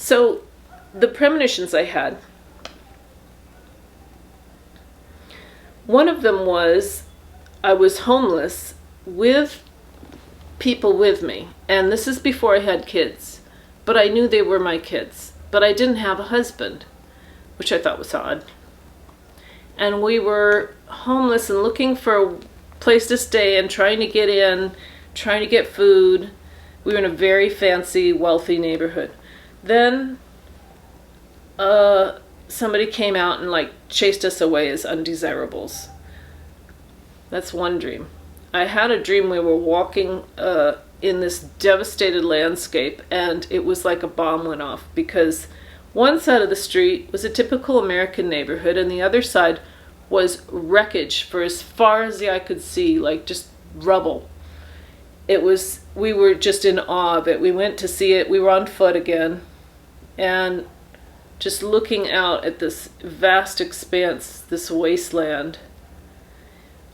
So the premonitions I had, one of them was I was homeless with people with me. And this is before I had kids. But I knew they were my kids. But I didn't have a husband, which I thought was odd. And we were homeless and looking for a place to stay and trying to get in, trying to get food. We were in a very fancy, wealthy neighborhood. Then somebody came out and like chased us away as undesirables. That's one dream. I had a dream we were walking in this devastated landscape, and it was like a bomb went off, because one side of the street was a typical American neighborhood and the other side was wreckage for as far as the eye could see, like just rubble. We were just in awe of it. We went to see it. We were on foot again, and just looking out at this vast expanse, this wasteland.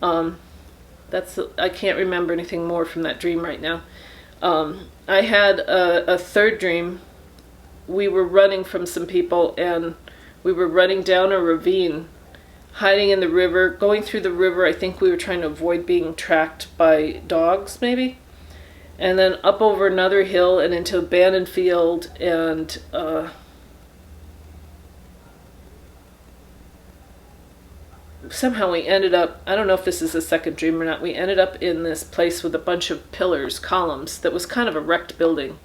I can't remember anything more from that dream right now. I had a third dream. We were running from some people, and we were running down a ravine, hiding in the river, going through the river. I think we were trying to avoid being tracked by dogs, maybe. And then up over another hill and into an abandoned field, and somehow we ended up, I don't know if this is a second dream or not, we ended up in this place with a bunch of pillars, columns, that was kind of a wrecked building.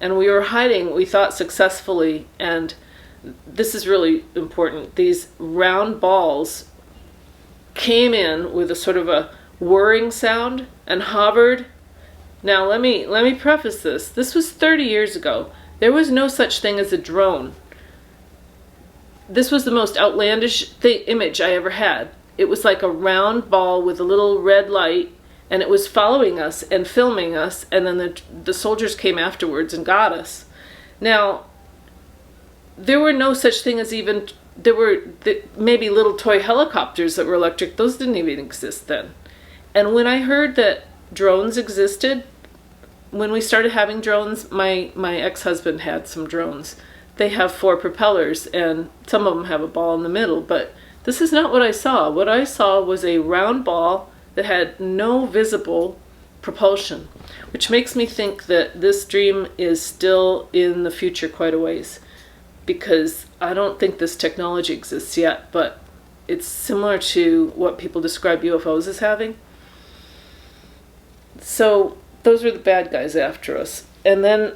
And we were hiding, we thought successfully, and this is really important. These round balls came in with a sort of a whirring sound and hovered. Now let me preface this. This was 30 years ago. There was no such thing as a drone. This was the most outlandish image I ever had. It was like a round ball with a little red light, and it was following us and filming us, and then the soldiers came afterwards and got us. Now, there were no such thing as even, there were maybe little toy helicopters that were electric. Those didn't even exist then. And when I heard that drones existed, when we started having drones, my ex-husband had some drones. They have 4 propellers, and some of them have a ball in the middle, but this is not what I saw. What I saw was a round ball that had no visible propulsion, which makes me think that this dream is still in the future quite a ways, because I don't think this technology exists yet, but it's similar to what people describe UFOs as having. So those were the bad guys after us. And then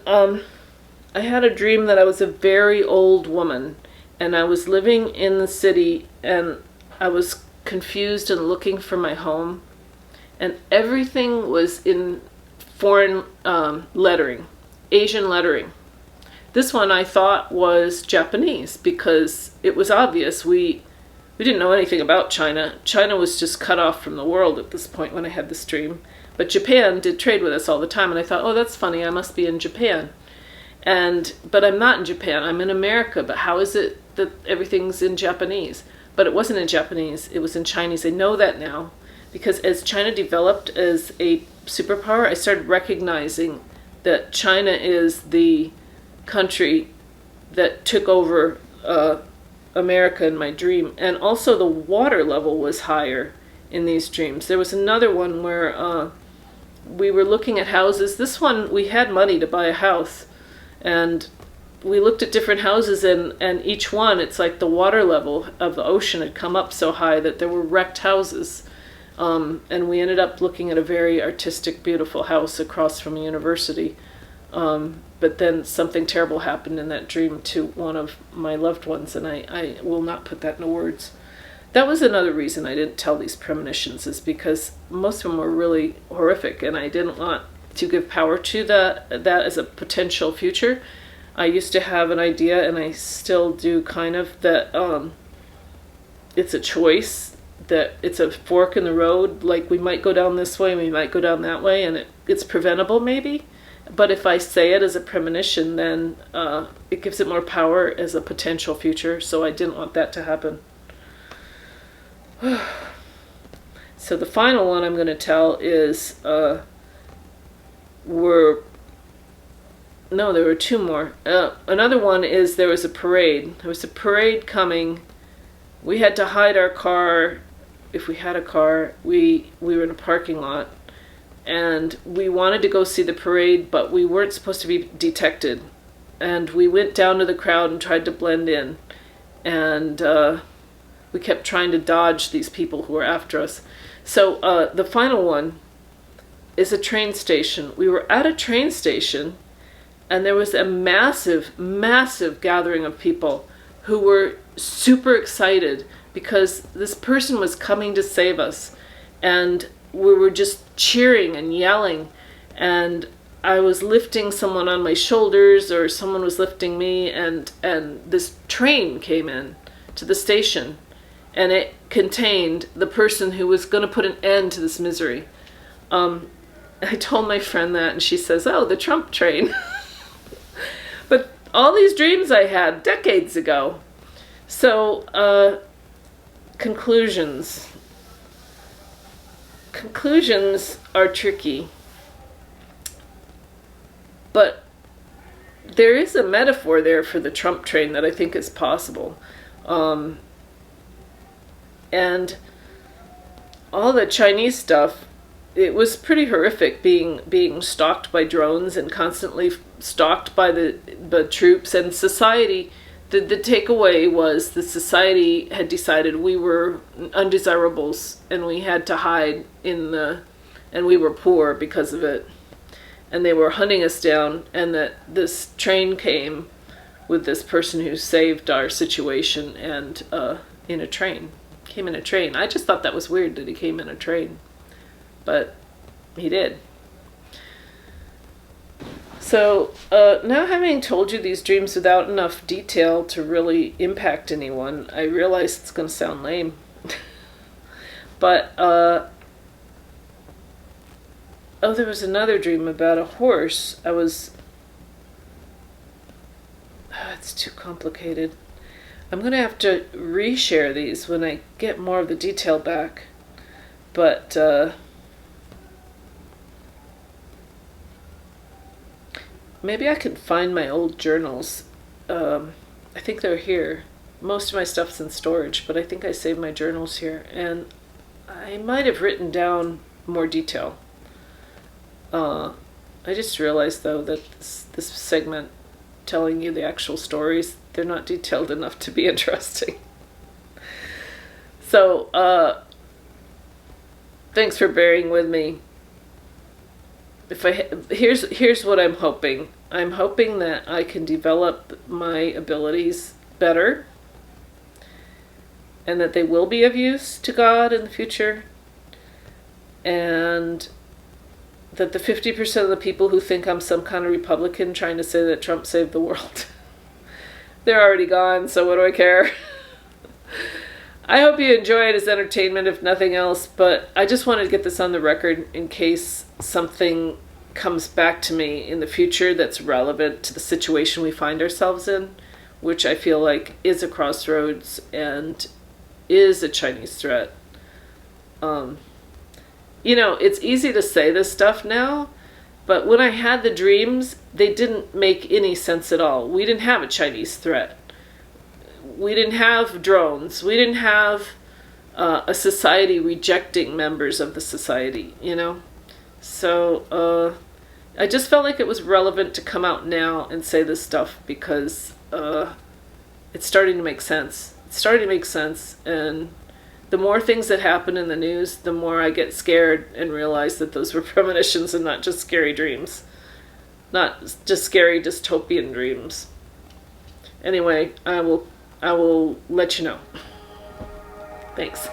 I had a dream that I was a very old woman, and I was living in the city, and I was confused and looking for my home, and everything was in foreign lettering, Asian lettering. This one I thought was Japanese, because it was obvious we didn't know anything about China. China was just cut off from the world at this point when I had this dream. But Japan did trade with us all the time, and I thought, oh, that's funny, I must be in Japan. But I'm not in Japan, I'm in America, but how is it that everything's in Japanese? But it wasn't in Japanese, it was in Chinese. I know that now, because as China developed as a superpower, I started recognizing that China is the country that took over America in my dream. And also the water level was higher in these dreams. There was another one where we were looking at houses. This one, we had money to buy a house, and we looked at different houses, and each one, it's like the water level of the ocean had come up so high that there were wrecked houses. And we ended up looking at a very artistic, beautiful house across from a university. But then something terrible happened in that dream to one of my loved ones, and I will not put that into words. That was another reason I didn't tell these premonitions, is because most of them were really horrific, and I didn't want to give power to that as a potential future. I used to have an idea, and I still do kind of, that it's a choice, that it's a fork in the road, like we might go down this way, we might go down that way, and it's preventable maybe. But if I say it as a premonition, then it gives it more power as a potential future, so I didn't want that to happen. So the final one I'm going to tell is no, there were two more. Another one is there was a parade. There was a parade coming. We had to hide our car. If we had a car, we were in a parking lot. And we wanted to go see the parade, but we weren't supposed to be detected. And we went down to the crowd and tried to blend in. And we kept trying to dodge these people who were after us. So the final one is a train station. We were at a train station, and there was a massive, massive gathering of people who were super excited because this person was coming to save us. And we were just cheering and yelling, and I was lifting someone on my shoulders, or someone was lifting me, and this train came in to the station, and it contained the person who was going to put an end to this misery. I told my friend that, and she says, "Oh, the Trump train." But all these dreams I had decades ago. So, conclusions. Conclusions are tricky, but there is a metaphor there for the Trump train that I think is possible. And all the Chinese stuff, it was pretty horrific being stalked by drones and constantly stalked by the troops and society. The takeaway was the society had decided we were undesirables and we had to hide and we were poor because of it. And they were hunting us down, and that this train came with this person who saved our situation, and came in a train. I just thought that was weird that he came in a train, but he did. So now, having told you these dreams without enough detail to really impact anyone, I realize it's going to sound lame. But, there was another dream about a horse. It's too complicated. I'm going to have to reshare these when I get more of the detail back. But, maybe I can find my old journals. I think they're here. Most of my stuff's in storage, but I think I saved my journals here. And I might have written down more detail. I just realized, though, that this segment telling you the actual stories, they're not detailed enough to be interesting. So, thanks for bearing with me. Here's what I'm hoping. I'm hoping that I can develop my abilities better, and that they will be of use to God in the future, and that the 50% of the people who think I'm some kind of Republican trying to say that Trump saved the world, they're already gone, so what do I care? I hope you enjoy it as entertainment, if nothing else, but I just wanted to get this on the record in case something comes back to me in the future that's relevant to the situation we find ourselves in, which I feel like is a crossroads and is a Chinese threat. It's easy to say this stuff now, but when I had the dreams, they didn't make any sense at all. We didn't have a Chinese threat. We didn't have drones. We didn't have a society rejecting members of the society, So I just felt like it was relevant to come out now and say this stuff because it's starting to make sense. It's starting to make sense, and the more things that happen in the news, the more I get scared and realize that those were premonitions and not just scary dreams. Not just scary dystopian dreams. Anyway, I will let you know. Thanks.